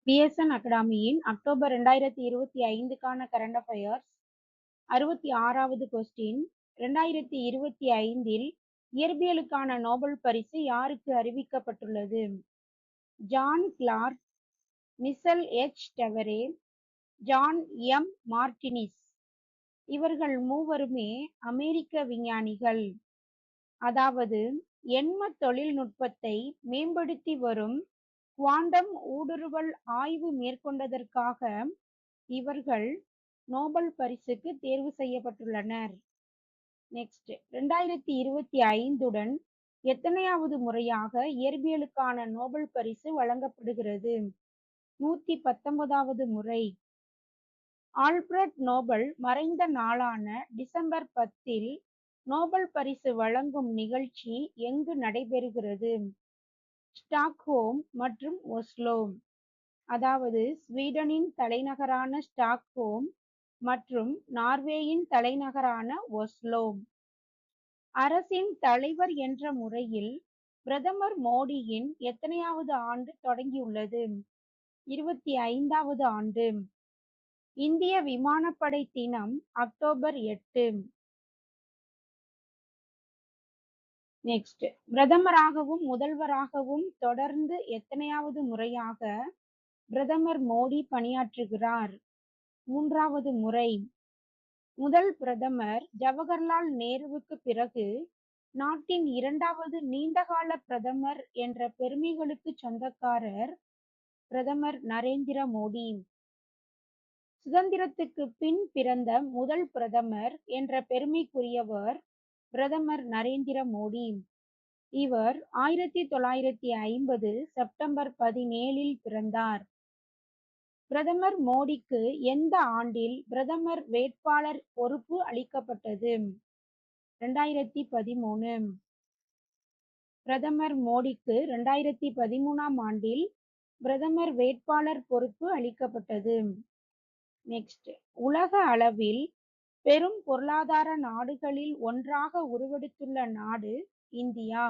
BSN அகாடமியின் October 2025க்கான current affairs 66வது கொஸ்டின். 2025இல் இயற்பியலுக்கான நோபல் பரிசு யாருக்கு அறிவிக்கப்பட்டுள்ளது? John Clark, Michel H. Devoret, John M. Martinis. இவர்கள் மூவருமே அமெரிக்க விஞ்ஞானிகள். அதாவது எண்ம தொழில்நுட்பத்தை மேம்படுத்தி வரும் குவாண்டம் ஊடுருவல் ஆய்வு மேற்கொண்டதற்காக இவர்கள் நோபல் பரிசுக்கு தேர்வு செய்யப்பட்டுள்ளனர். நெக்ஸ்ட், 2025உடன் எத்தனையாவது முறையாக இயற்பியலுக்கான நோபல் பரிசு வழங்கப்படுகிறது? 119வது முறை. ஆல்பிரட் நோபல் மறைந்த நாளான டிசம்பர் 10இல் நோபல் பரிசு வழங்கும் நிகழ்ச்சி எங்கு நடைபெறுகிறது? ஸ்டாக்ஹோம் மற்றும் ஒஸ்லோ. அதாவது ஸ்வீடனின் தலைநகரான ஸ்டாக்ஹோம் மற்றும் நார்வேயின் தலைநகரான ஒஸ்லோ. அரசின் தலைவர் என்ற முறையில் பிரதமர் மோடியின் எத்தனையாவது ஆண்டு தொடங்கியுள்ளது? 25வது ஆண்டு. இந்திய விமானப்படை தினம் அக்டோபர் 8. நெக்ஸ்ட், பிரதமராகவும் முதல்வராகவும் தொடர்ந்து எத்தனையாவது முறையாக பிரதமர் மோடி பணியாற்றுகிறார்? 3வது முறை. முதல் பிரதமர் ஜவஹர்லால் நேருவுக்கு பிறகு நாட்டின் 2வது நீண்டகால பிரதமர் என்ற பெருமைகளுக்கு சொந்தக்காரர் பிரதமர் நரேந்திர மோடி. சுதந்திரத்துக்கு பின் பிறந்த முதல் பிரதமர் என்ற பெருமைக்குரியவர் பிரதமர் நரேந்திர மோடி. இவர் 1950 செப்டம்பர் 17இல் பிறந்தார். பிரதமர் மோடிக்கு எந்த ஆண்டில் பிரதமர் வேட்பாளர் பொறுப்பு அளிக்கப்பட்டது? 2013. பிரதமர் மோடிக்கு 2013ஆம் ஆண்டில் பிரதமர் வேட்பாளர் பொறுப்பு அளிக்கப்பட்டது. நெக்ஸ்ட், உலக அளவில் பெரும் பொருளாதார நாடுகளில் ஒன்றாக உருவெடுத்துள்ள நாடு இந்தியா.